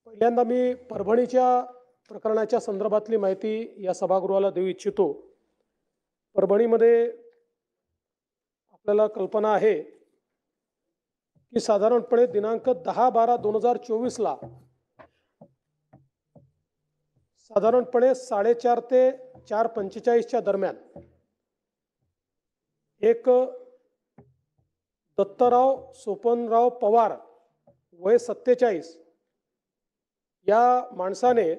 पहिल्यांदा मी परभणीच्या प्रकरणाच्या संदर्भातली माहिती या सभागृहाला देऊ इच्छितो। परभणीमध्ये आपल्याला कल्पना आहे की साधारणपणे दिनांक 10/12/2024 ला साधारणपणे 4:30 ते 4:45 च्या दरम्यान एक दत्तराव सोपनराव पवार वय 47 या माणसाने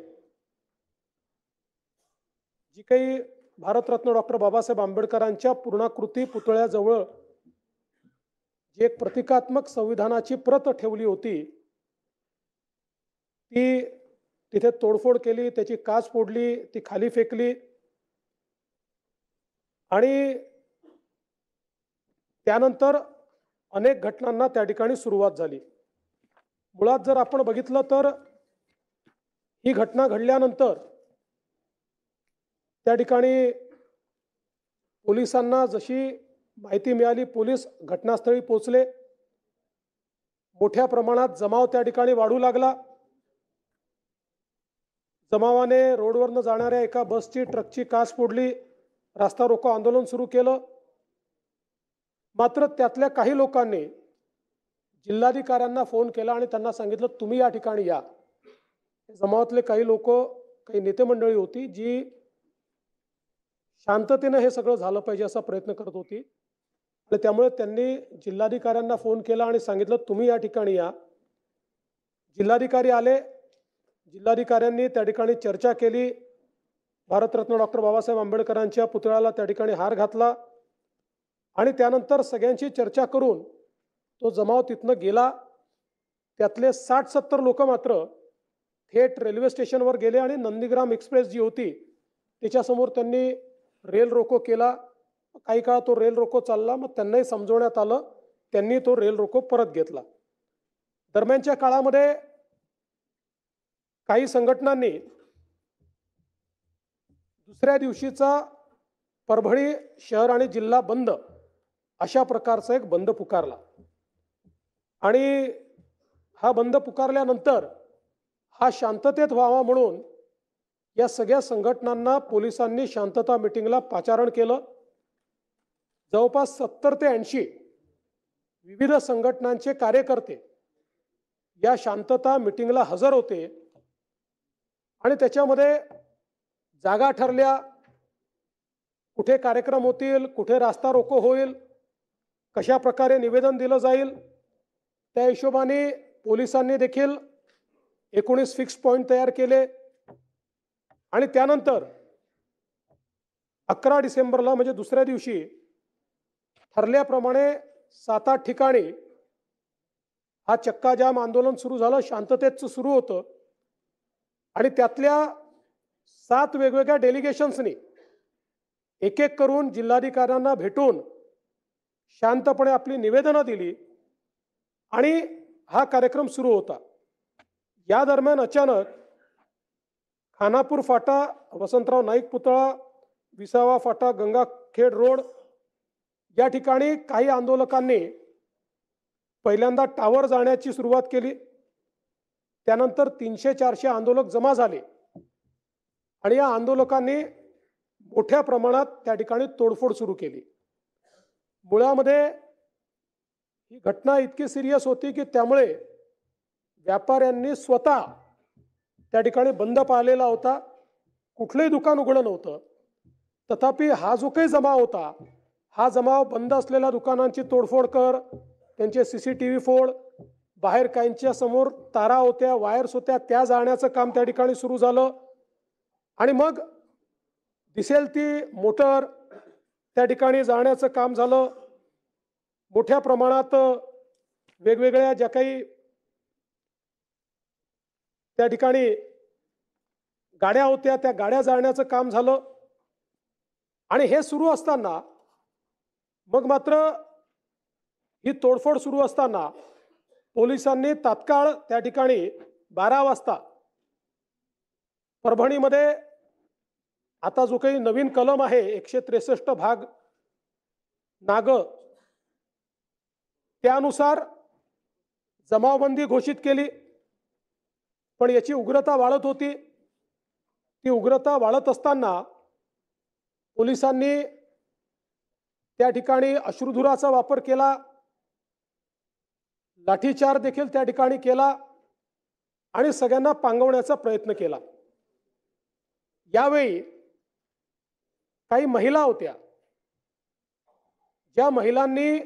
जी काही भारतरत्न डॉक्टर बाबासाहेब आंबेडकरांच्या पूर्णाकृती पुतळ्याजवळ जी एक प्रतिकात्मक संविधानाची प्रत ठेवली होती ती तिथे तोडफोड केली, त्याची काच फोडली, ती खाली फेकली आणि त्यानंतर अनेक घटनांना त्या ठिकाणी सुरुवात झाली। मुळात जर आपण बघितलं तर ही घटना घडल्यानंतर त्या ठिकाणी पोलिसांना जशी माहिती मिळाली, पोलीस घटनास्थळी पोहोचले, मोठ्या प्रमाणात जमाव त्या ठिकाणी वाढू लागला। जमावाने रोडवरनं जाणाऱ्या एका बसची, ट्रकची काच फोडली, रास्ता रोको आंदोलन सुरू केलं। मात्र त्यातल्या काही लोकांनी जिल्हाधिकाऱ्यांना फोन केला आणि त्यांना सांगितलं तुम्ही या ठिकाणी या। जमावातले काही लोक, काही नेते मंडळी होती जी शांततेने हे सगळं झालं पाहिजे असा प्रयत्न करत होती आणि त्यामुळे त्यांनी जिल्हाधिकाऱ्यांना फोन केला आणि सांगितलं तुम्ही या ठिकाणी या। जिल्हाधिकारी आले, जिल्हाधिकाऱ्यांनी त्या ठिकाणी चर्चा केली, भारतरत्न डॉक्टर बाबासाहेब आंबेडकरांच्या पुतळ्याला त्या ठिकाणी हार घातला आणि त्यानंतर सगळ्यांची चर्चा करून तो जमाव तिथनं गेला। त्यातले 60-70 लोक मात्र थेट रेल्वे स्टेशनवर गेले आणि नंदीग्राम एक्सप्रेस जी होती त्याच्यासमोर त्यांनी रेल रोको केला। काही काळ तो रेल रोको चालला, मग त्यांनाही समजवण्यात आलं, त्यांनी तो रेल रोको परत घेतला। दरम्यानच्या काळामध्ये काही संघटनांनी दुसऱ्या दिवशीचा परभणी शहर आणि जिल्हा बंद अशा प्रकारचा एक बंद पुकारला आणि हा बंद पुकारल्यानंतर हा शांततेत व्हावा म्हणून या सगळ्या संघटनांना पोलिसांनी शांतता मीटिंगला पाचारण केलं। जवळपास 70 ते 80 विविध संघटनांचे कार्यकर्ते या शांतता मीटिंगला हजर होते आणि त्याच्यामध्ये जागा ठरल्या, कुठे कार्यक्रम होतील, कुठे रास्ता रोको होईल, कशा प्रकारे निवेदन दिलं जाईल, त्या हिशोबाने पोलिसांनी देखील 19 फिक्स पॉइंट तयार केले आणि त्यानंतर 11 डिसेंबरला म्हणजे दुसऱ्या दिवशी ठरल्याप्रमाणे 7-8 ठिकाणी हा चक्काजाम आंदोलन सुरू झालं, शांततेचं सुरू होतं आणि त्यातल्या 7 वेगवेगळ्या डेलिगेशन्सनी एक एक करून जिल्हाधिकाऱ्यांना भेटून शांतपणे आपली निवेदनं दिली आणि हा कार्यक्रम सुरू होता। या दरम्यान अचानक खानापूर फाटा, वसंतराव नाईक पुतळा, विसावा फाटा, गंगाखेड रोड या ठिकाणी काही आंदोलकांनी पहिल्यांदा टावर जाण्याची सुरुवात केली। त्यानंतर 300-400 आंदोलक जमा झाले आणि या आंदोलकांनी मोठ्या प्रमाणात त्या ठिकाणी तोडफोड सुरू केली। मुळामध्ये ही घटना इतकी सिरियस होती की त्यामुळे व्यापाऱ्यांनी स्वतः त्या ठिकाणी बंद पाळलेला होता, कुठलंही दुकान उघडं नव्हतं। तथापि हा जो काही जमाव होता, हा जमाव बंद असलेल्या दुकानांची तोडफोड कर, त्यांचे CCTV फोड, बाहेर काहींच्या समोर तारा होत्या, वायर्स होत्या, त्या जाळण्याचं काम त्या ठिकाणी सुरू झालं आणि मग दिसेल ती मोटर त्या ठिकाणी जाळण्याचं काम झालं। मोठ्या प्रमाणात वेगवेगळ्या ज्या काही त्या ठिकाणी गाड्या होत्या त्या गाड्या जाळण्याचं काम झालं आणि हे सुरू असताना मग मात्र ही तोडफोड सुरू असताना पोलिसांनी तात्काळ त्या ठिकाणी 12 वाजता परभणीमध्ये आता जो काही नवीन कलम आहे 163 भाग नाग त्यानुसार जमावबंदी घोषित केली। पण याची उग्रता वाढत होती. ती उग्रता वाढत असताना पोलिसांनी त्या ठिकाणी अश्रुधुराचा वापर केला, लाठीचार देखील त्या ठिकाणी केला आणि सगळ्यांना पांगवण्याचा प्रयत्न केला. यावेळी काही महिला होत्या, ज्या महिलांनी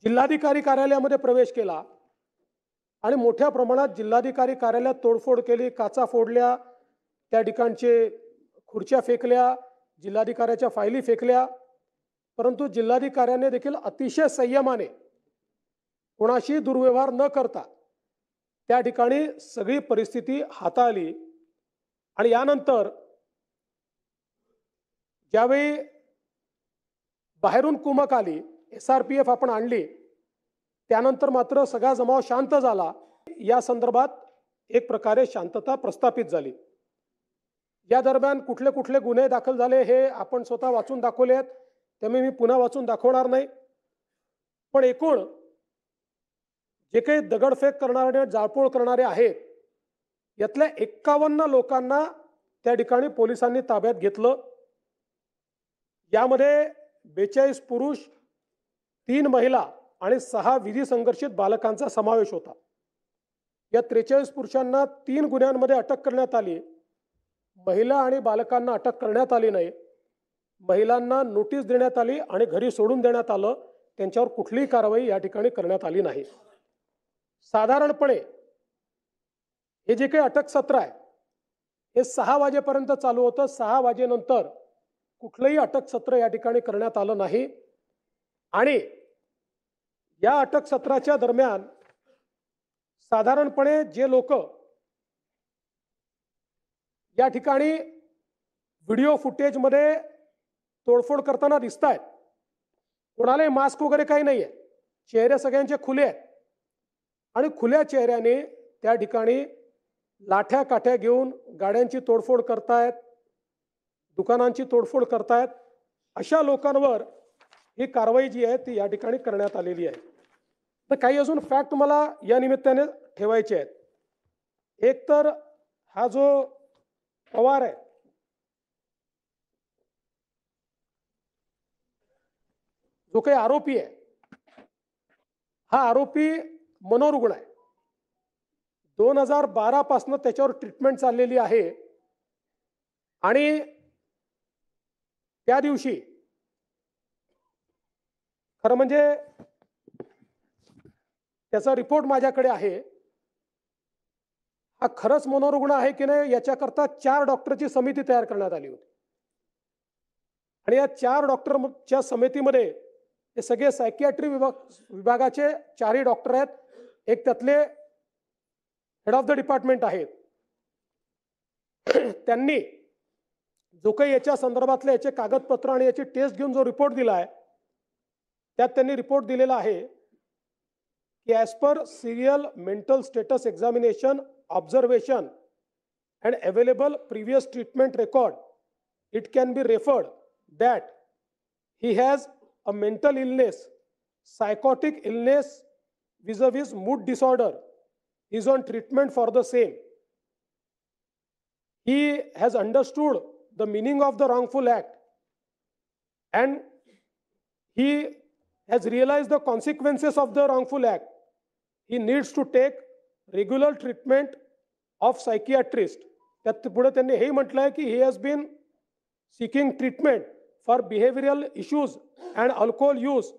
जिल्हाधिकारी कार्यालयामध्ये प्रवेश केला आणि मोठ्या प्रमाणात जिल्हाधिकारी कार्यालयात तोडफोड केली, काचा फोडल्या, त्या ठिकाणचे खुर्च्या फेकल्या, जिल्हाधिकाऱ्याच्या फायली फेकल्या. परंतु जिल्हाधिकाऱ्याने देखील अतिशय संयमाने कोणाशी दुर्व्यवहार न करता त्या ठिकाणी सगळी परिस्थिती हाताळली. आणि यानंतर ज्यावेळी बाहेरून कुमक आली, SRPF आपण आणली, त्यानंतर मात्र सगळा जमाव शांत झाला. या संदर्भात एक प्रकारे शांतता प्रस्थापित झाली. या दरम्यान कुठले कुठले गुन्हे दाखल झाले हे आपण स्वतः वाचून दाखवले आहेत, त्यामुळे मी पुन्हा वाचून दाखवणार नाही. पण एकूण जे काही दगडफेक करणारे, जाळपोळ करणारे आहेत, यातल्या 51 लोकांना त्या ठिकाणी पोलिसांनी ताब्यात घेतलं. यामध्ये 42 पुरुष, 3 महिला आणि 6 विधी संघर्षित बालकांचा समावेश होता. या 43 पुरुषांना 3 गुन्ह्यांमध्ये अटक करण्यात आली. महिला आणि बालकांना अटक करण्यात आली नाही. महिलांना नोटीस देण्यात आली आणि घरी सोडून देण्यात आलं. त्यांच्यावर कुठलीही कारवाई या ठिकाणी करण्यात आली नाही. साधारणपणे हे जे काही अटक सत्र आहे हे 6 वाजेपर्यंत चालू होतं. 6 वाजेनंतर कुठलंही अटक सत्र या ठिकाणी करण्यात आलं नाही. आणि या अटक सत्राच्या दरम्यान साधारणपणे जे लोक या ठिकाणी व्हिडिओ फुटेजमध्ये तोडफोड करताना दिसत आहेत, कोणालाही मास्क वगैरे काही नाही आहे, चेहरे सगळ्यांचे खुले आहेत आणि खुल्या चेहऱ्याने त्या ठिकाणी लाठ्या काठ्या घेऊन गाड्यांची तोडफोड करतायत, दुकानांची तोडफोड करतायत. अशा लोकांवर ही कारवाई जी आहे ती या ठिकाणी करण्यात आलेली आहे. तर काही अजून फॅक्ट मला या निमित्ताने ठेवायचे आहेत. एक तर हा जो पवार आहे, जो काही आरोपी आहे, हा आरोपी मनोरुग्ण आहे. 2012 पासून त्याच्यावर ट्रीटमेंट चाललेली आहे. आणि त्या दिवशी खरं म्हणजे त्याचा रिपोर्ट माझ्याकडे आहे. हा खरंच मनोरुग्ण आहे की नाही याच्याकरता 4 डॉक्टरची समिती तयार करण्यात आली होती. आणि या 4 डॉक्टरच्या समितीमध्ये हे सगळे सायकियाट्री विभागाचे 4ही डॉक्टर आहेत. एक त्यातले हेड ऑफ द डिपार्टमेंट आहेत. त्यांनी जो काही याच्या संदर्भातले याचे कागदपत्र आणि याची टेस्ट घेऊन जो रिपोर्ट दिला आहे त्यात त्यांनी रिपोर्ट दिलेला आहे की as per serial mental status examination observation and available previous treatment record it can be referred that he has a mental illness, psychotic illness vis-a-vis mood disorder, is on treatment for the same. He has understood the meaning of the wrongful act and he has realized the consequences of the wrongful act. He needs to take regular treatment of psychiatrist. त्यात पुढे त्यांनी हे म्हटलंय की he has been seeking treatment for behavioral issues and alcohol use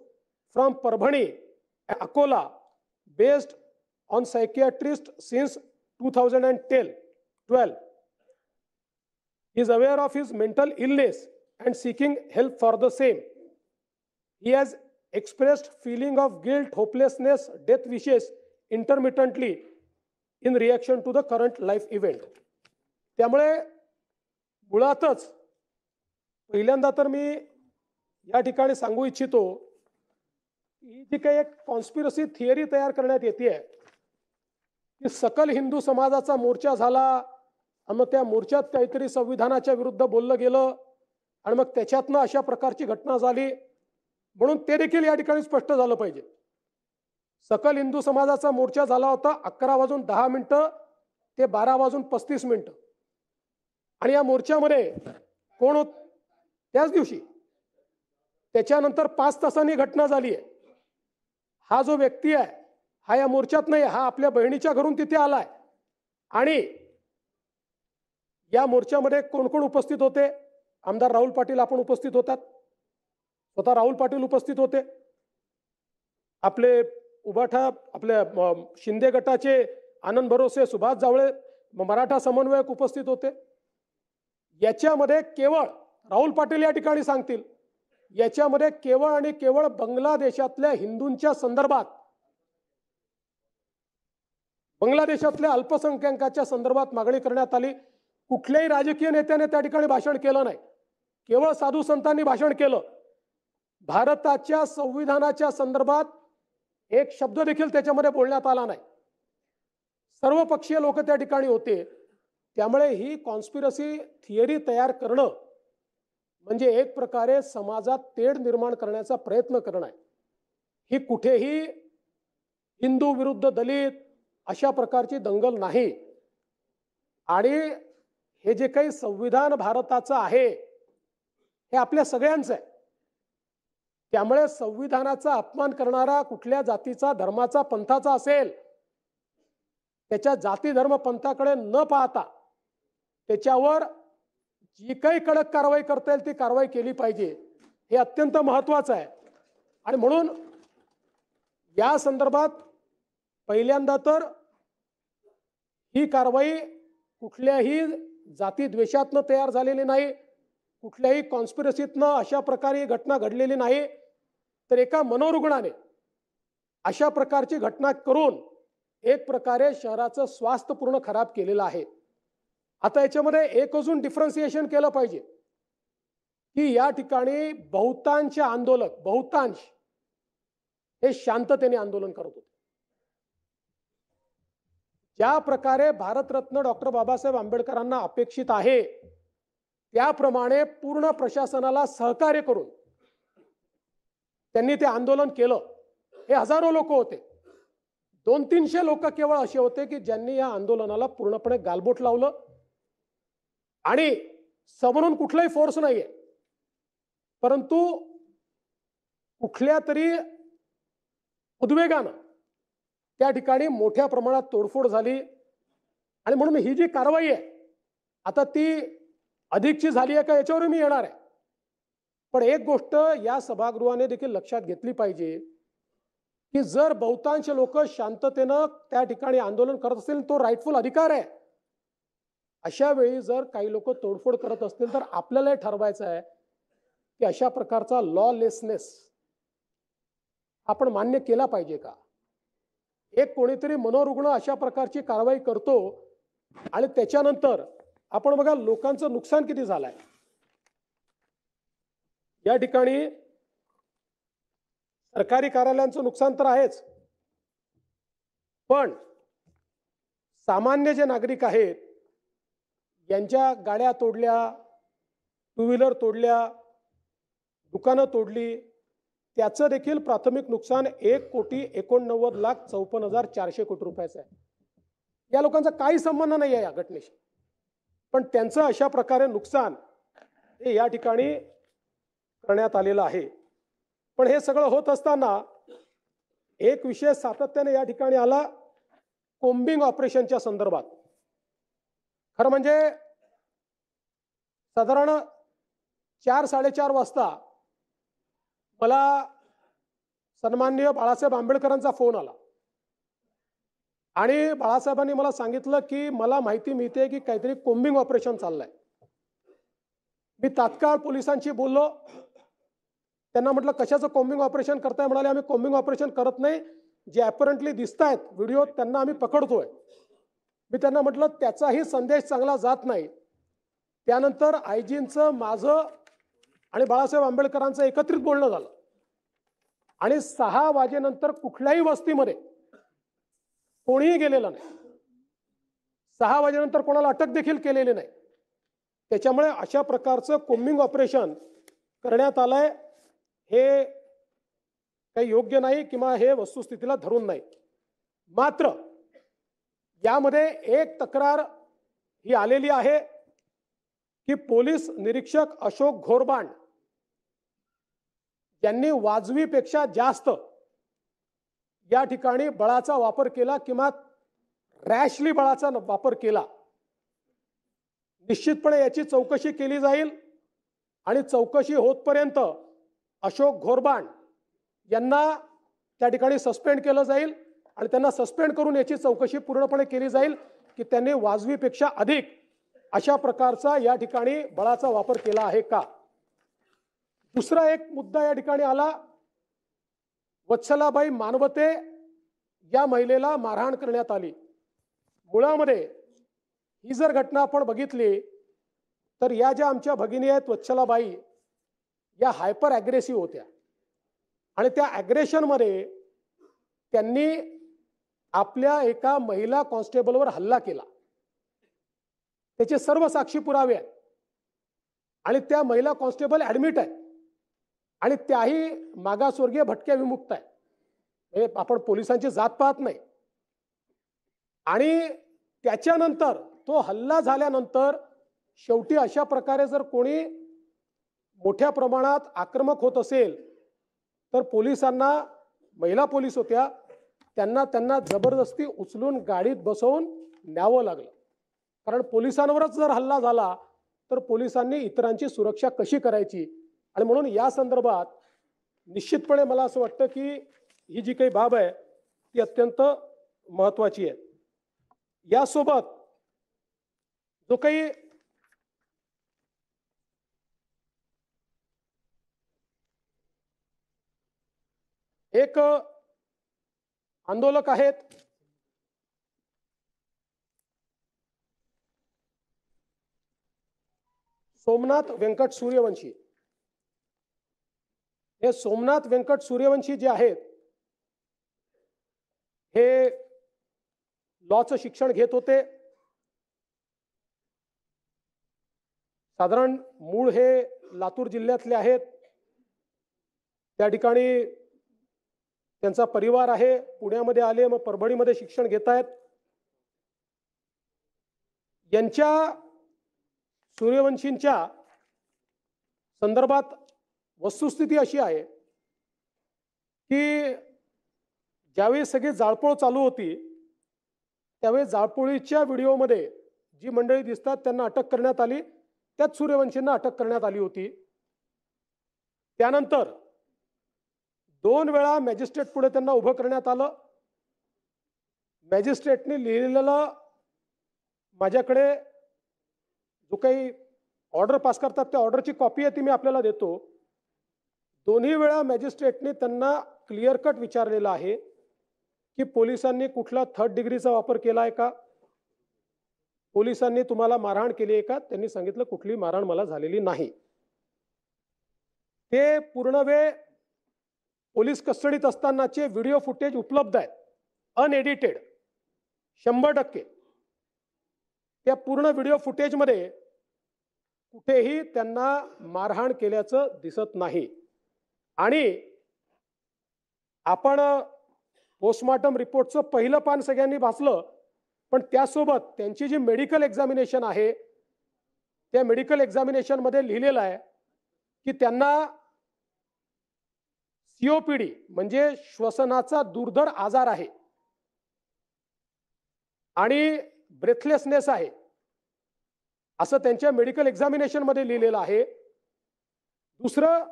from Parbhani and Akola based on psychiatrist since 2012. He is aware of his mental illness and seeking help for the same. He has expressed feeling of guilt, hopelessness, death wishes intermittently in reaction to the current life event. त्यामुळे मुळातच पहिल्यांदा तर मी या ठिकाणी सांगू इच्छितो ही जी काही एक कॉन्स्पिरसी थिअरी तयार करण्यात येते की सकल हिंदू समाजाचा मोर्चा झाला आणि मग त्या मोर्चात काहीतरी संविधानाच्या विरुद्ध बोललं गेलं आणि मग त्याच्यातनं अशा प्रकारची घटना झाली, म्हणून ते देखील या ठिकाणी स्पष्ट झालं पाहिजे. सकल हिंदू समाजाचा मोर्चा झाला होता 11:10 ते 12:35. आणि या मोर्चामध्ये कोण होत त्याच दिवशी? त्याच्यानंतर 5 तासांनी घटना झाली आहे. हा जो व्यक्ती आहे हा या मोर्चात नाही, हा आपल्या बहिणीच्या घरून तिथे आलाय. आणि या मोर्चामध्ये कोण कोण उपस्थित होते? आमदार राहुल पाटील आपण उपस्थित होतात, स्वतः राहुल पाटील उपस्थित होते, आपले उबाठा आपल्या शिंदे गटाचे आनंद भरोसे, सुभाष जावळे, मराठा समन्वयक उपस्थित होते. याच्यामध्ये केवळ राहुल पाटील या ठिकाणी सांगतील, याच्यामध्ये केवळ आणि केवळ बांगलादेशातल्या हिंदूंच्या संदर्भात, बांगलादेशातल्या अल्पसंख्याकांच्या संदर्भात मागणी करण्यात आली. कुठल्याही राजकीय नेत्याने त्या ठिकाणी भाषण केलं नाही, केवळ साधू संतांनी भाषण केलं. भारताच्या संविधानाच्या संदर्भात एक शब्द देखील त्याच्यामध्ये बोलण्यात आला नाही. सर्वपक्षीय लोक त्या ठिकाणी होते. त्यामुळे ही कॉन्स्पिरसी थिअरी तयार करणं म्हणजे एक प्रकारे समाजात तेढ निर्माण करण्याचा प्रयत्न करणं आहे. ही कुठेही हिंदू विरुद्ध दलित अशा प्रकारची दंगल नाही. आणि हे जे काही संविधान भारताचं आहे हे आपल्या सगळ्यांचं आहे. त्यामुळे संविधानाचा अपमान करणारा कुठल्या जातीचा, धर्माचा, पंथाचा असेल, त्याच्या जाती धर्म पंथाकडे न पाहता त्याच्यावर जी काही कडक कारवाई करता येईल ती कारवाई केली पाहिजे. हे अत्यंत महत्त्वाचं आहे. आणि म्हणून या संदर्भात पहिल्यांदा तर ही कारवाई कुठल्याही जाती द्वेषातनं तयार झालेली नाही, कुठल्याही कॉन्स्पिरसीतनं अशा प्रकारे घटना घडलेली नाही, तर एका मनोरुग्णाने अशा प्रकारची घटना करून एक प्रकारे शहराचं स्वास्थ्य पूर्ण खराब केलेलं आहे. आता याच्यामध्ये एक अजून डिफरन्सिएशन केलं पाहिजे की या ठिकाणी बहुतांश आंदोलक, बहुतांश हे शांततेने आंदोलन करत होते. ज्या प्रकारे भारतरत्न डॉक्टर बाबासाहेब आंबेडकरांना अपेक्षित आहे त्याप्रमाणे पूर्ण प्रशासनाला सहकार्य करून त्यांनी ते आंदोलन केलं. हे हजारो लोक होते. 200-300 लोक केवळ असे होते की ज्यांनी या आंदोलनाला पूर्णपणे गालबोट लावलं. आणि समोरून कुठलाही फोर्स नाहीये, परंतु कुठल्या तरी उद्वेगानं त्या ठिकाणी मोठ्या प्रमाणात तोडफोड झाली. आणि म्हणून ही जी कारवाई आहे आता ती अधिकची झाली आहे का याच्यावर मी येणार आहे. पण एक गोष्ट या सभागृहाने देखील लक्षात घेतली पाहिजे की जर बहुतांश लोक शांततेनं त्या ठिकाणी आंदोलन करत असतील तो राईटफुल अधिकार आहे. अशा वेळी जर काही लोक तोडफोड करत असतील तर आपल्याला ठरवायचं आहे की अशा प्रकारचा लॉलेसनेस आपण मान्य केला पाहिजे का. एक कोणीतरी मनोरुग्ण अशा प्रकारची कारवाई करतो आणि त्याच्यानंतर आपण बघा लोकांचं नुकसान किती झालंय. या ठिकाणी सरकारी कार्यालयांचं नुकसान तर आहेच, पण सामान्य जे नागरिक आहेत यांच्या गाड्या तोडल्या, टू व्हीलर तोडल्या, दुकानं तोडली, त्याचं देखील प्राथमिक नुकसान 1,89,54,400 कोटी रुपयाचं आहे. या लोकांचा काही संबंध नाही आहे या घटनेशी, पण त्यांचं अशा प्रकारे नुकसान हे या ठिकाणी करण्यात आलेलं आहे. पण हे सगळं होत असताना एक विषय सातत्याने या ठिकाणी आला, कोम्बिंग ऑपरेशनच्या संदर्भात. खरं म्हणजे साधारण 4-4:30 वाजता मला सन्माननीय बाळासाहेब आंबेडकरांचा फोन आला आणि बाळासाहेबांनी मला सांगितलं की मला माहिती मिळते की काहीतरी कोम्बिंग ऑपरेशन चाललंय. मी तात्काळ पोलिसांशी बोललो. त्यांना म्हटलं कशाचं कोम्बिंग ऑपरेशन करताय? म्हणाले आम्ही कोम्बिंग ऑपरेशन करत नाही, जे अपरंटली दिसत आहेत व्हिडिओ त्यांना आम्ही पकडतोय. मी त्यांना म्हटलं त्याचाही संदेश चांगला जात नाही. त्यानंतर आयजींचं, माझं आणि बाळासाहेब आंबेडकरांचं एकत्रित बोलणं झालं आणि 6 वाजेनंतर कुठल्याही वस्तीमध्ये कोणीही गेलेलं नाही. 6 वाजेनंतर कोणाला अटक देखील केलेली नाही. त्याच्यामुळे अशा प्रकारचं कोम्बिंग ऑपरेशन करण्यात आलंय. हे काही योग्य नाही किंवा हे वस्तुस्थितीला धरून नाही. मात्र यामध्ये एक तक्रार ही आलेली आहे की पोलीस निरीक्षक अशोक घोरबांड यांनी वाजवीपेक्षा जास्त या ठिकाणी बळाचा वापर केला किंवा रॅशली बळाचा वापर केला. निश्चितपणे याची चौकशी केली जाईल आणि चौकशी होतपर्यंत अशोक घोरबांड यांना त्या ठिकाणी सस्पेंड केलं जाईल आणि त्यांना सस्पेंड करून याची चौकशी पूर्णपणे केली जाईल की त्यांनी वाजवीपेक्षा अधिक अशा प्रकारचा या ठिकाणी बळाचा वापर केला आहे का. दुसरा एक मुद्दा या ठिकाणी आला, वत्सलाबाई मानवते या महिलेला मारहाण करण्यात आली. मुळामध्ये ही जर घटना आपण बघितली तर या ज्या आमच्या भगिनी आहेत वत्सलाबाई या हायपर ॲग्रेसिव्ह होत्या आणि त्या ॲग्रेशनमध्ये त्यांनी आपल्या एका महिला कॉन्स्टेबलवर हल्ला केला. त्याचे सर्व साक्षी पुरावे आहेत आणि त्या महिला कॉन्स्टेबल ॲडमिट आहेत आणि त्याही मागासवर्गीय भटक्या विमुक्त आहेत. म्हणजे आपण पोलिसांची जात पाहत नाही. आणि त्याच्यानंतर तो हल्ला झाल्यानंतर शेवटी अशा प्रकारे जर कोणी मोठ्या प्रमाणात आक्रमक होत असेल तर पोलिसांना, महिला पोलीस होत्या, त्यांना जबरदस्ती उचलून गाडीत बसवून न्यावं लागलं. कारण पोलिसांवरच जर हल्ला झाला तर पोलिसांनी इतरांची सुरक्षा कशी करायची. आणि म्हणून या संदर्भात निश्चितपणे मला असं वाटतं की ही जी काही बाब आहे ती अत्यंत महत्त्वाची आहे. यासोबत जो काही एक आंदोलक आहेत सोमनाथ व्यंकट सूर्यवंशी. हे सोमनाथ व्यंकट सूर्यवंशी जे आहेत हे लॉचं शिक्षण घेत होते. साधारण मूळ हे लातूर जिल्ह्यातले आहेत. त्या ठिकाणी त्यांचा परिवार आहे. पुण्यामध्ये आले, मग परभणीमध्ये शिक्षण घेत आहेत. यांच्या सूर्यवंशींच्या संदर्भात वस्तुस्थिती अशी आहे की ज्यावेळी सगळी जाळपोळ चालू होती त्यावेळी जाळपोळीच्या व्हिडिओमध्ये जी मंडळी दिसतात त्यांना अटक करण्यात आली. त्यात सूर्यवंशींना अटक करण्यात आली होती. त्यानंतर 2 वेळा मॅजिस्ट्रेट पुढे त्यांना उभं करण्यात आलं. मॅजिस्ट्रेटने लिहिलेलं माझ्याकडे जो काही ऑर्डर पास करतात त्या ऑर्डरची कॉपी आहे ती मी आपल्याला देतो. दोन्ही वेळा मॅजिस्ट्रेटने त्यांना क्लिअर कट विचारलेलं आहे की पोलिसांनी कुठला 3rd डिग्रीचा वापर केला आहे का, पोलिसांनी तुम्हाला मारहाण केली आहे का. त्यांनी सांगितलं कुठली मारहाण मला झालेली नाही. ते पूर्ण वेळ पोलीस कस्टडीत असतानाचे व्हिडिओ फुटेज उपलब्ध आहेत, अनएडिटेड 100%. त्या पूर्ण व्हिडिओ फुटेजमध्ये कुठेही त्यांना मारहाण केल्याचं दिसत नाही. आणि आपण पोस्टमॉर्टम रिपोर्टचं पहिलं पान सगळ्यांनी वाचलं, पण त्यासोबत त्यांची जी मेडिकल एक्झामिनेशन आहे त्या मेडिकल एक्झामिनेशनमध्ये लिहिलेलं आहे की त्यांना COPD म्हणजे श्वसनाचा दुर्धर आजार आहे आणि ब्रेथलेसनेस आहे असं त्यांच्या मेडिकल एक्झामिनेशनमध्ये लिहिलेलं आहे. दुसरं,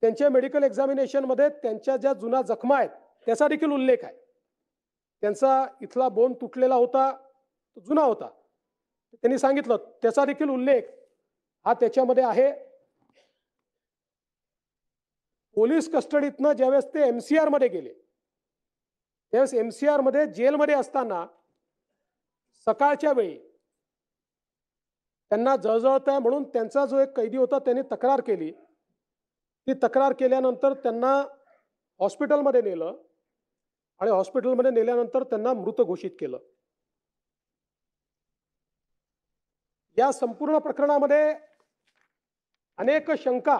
त्यांच्या मेडिकल एक्झामिनेशनमध्ये त्यांच्या ज्या जुना जखमा आहेत त्याचा देखील उल्लेख आहे. त्यांचा इथला बोन तुटलेला होता, तो जुना होता, त्यांनी सांगितलं, त्याचा देखील उल्लेख हा त्याच्यामध्ये आहे. पोलीस कस्टडीतनं ज्यावेळेस ते MCR मध्ये गेले त्यावेळेस MCR मध्ये जेलमध्ये असताना सकाळच्या वेळी त्यांना जळजळत आहे म्हणून त्यांचा जो एक कैदी होता त्यांनी तक्रार केली. ती तक्रार केल्यानंतर त्यांना हॉस्पिटलमध्ये नेलं आणि हॉस्पिटलमध्ये नेल्यानंतर त्यांना मृत घोषित केलं. या संपूर्ण प्रकरणामध्ये अनेक शंका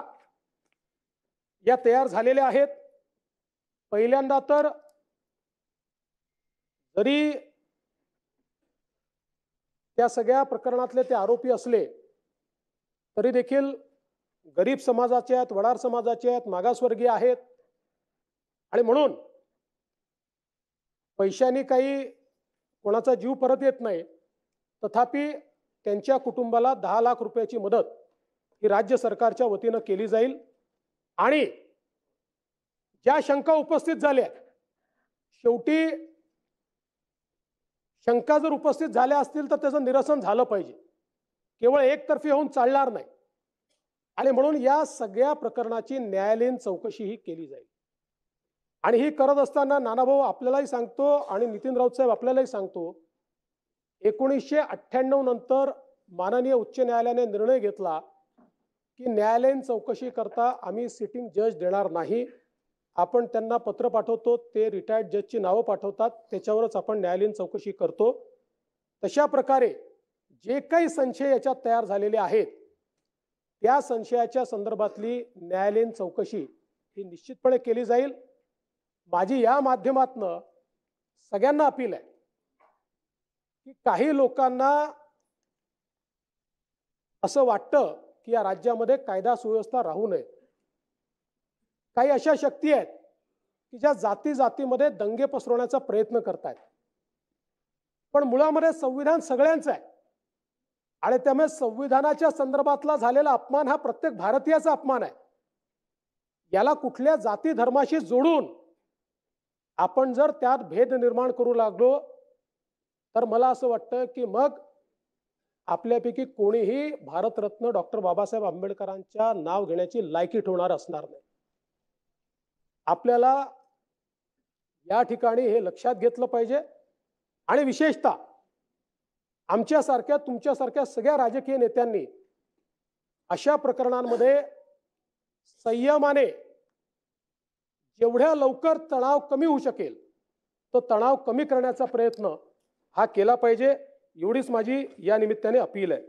या तयार झालेल्या आहेत. पहिल्यांदा तर जरी त्या सगळ्या प्रकरणातले ते आरोपी असले तरी देखील गरीब समाजाचे आहेत, वडार समाजाचे आहेत, मागासवर्गीय आहेत आणि म्हणून पैशाने काही कोणाचा जीव परत येत नाही. तथापि त्यांच्या कुटुंबाला 10 लाख रुपयाची मदत ही राज्य सरकारच्या वतीनं केली जाईल. आणि ज्या शंका उपस्थित झाल्या, शेवटी शंका जर उपस्थित झाल्या असतील तर त्याचं निरसन झालं पाहिजे, केवळ एकतर्फी होऊन चालणार नाही. आणि म्हणून या सगळ्या प्रकरणाची न्यायालयीन चौकशी ही केली जाईल. आणि ही करत असताना नानाभाऊ आपल्यालाही सांगतो आणि नितीन राऊत साहेब आपल्यालाही सांगतो, 1998 नंतर माननीय उच्च न्यायालयाने निर्णय घेतला की न्यायालयीन चौकशी करता आम्ही सिटिंग जज देणार नाही. आपण त्यांना पत्र पाठवतो, ते रिटायर्ड जजची नावं पाठवतात, त्याच्यावरच आपण न्यायालयीन चौकशी करतो. तशा प्रकारे जे काही संशय याच्यात तयार झालेले आहेत त्या संशयाच्या संदर्भातली न्यायालयीन चौकशी ही निश्चितपणे केली जाईल. माझी या माध्यमातनं सगळ्यांना अपील आहे की काही लोकांना असं वाटतं की या राज्यामध्ये कायदा सुव्यवस्था राहू नये. काही अशा शक्ती आहेत की ज्या जाती जातीमध्ये दंगे पसरवण्याचा प्रयत्न करतात. पण मुळामध्ये संविधान सगळ्यांचं आहे आणि त्यामुळे संविधानाच्या संदर्भातला झालेला अपमान हा प्रत्येक भारतीयाचा अपमान आहे. याला कुठल्या जाती धर्माशी जोडून आपण जर त्यात भेद निर्माण करू लागलो तर मला असं वाटतं की मग आपल्यापैकी कोणीही भारतरत्न डॉक्टर बाबासाहेब आंबेडकरांच्या नाव घेण्याची लायकी ठेवणार असणार नाही. आपल्याला या ठिकाणी हे लक्षात घेतलं पाहिजे. आणि विशेषतः आमच्यासारख्या तुमच्यासारख्या सगळ्या राजकीय नेत्यांनी अशा प्रकरणांमध्ये संयमाने जेवढ्या लवकर तणाव कमी होऊ शकेल तो तणाव कमी करण्याचा प्रयत्न हा केला पाहिजे. एवढीच माझी या निमित्ताने अपील आहे.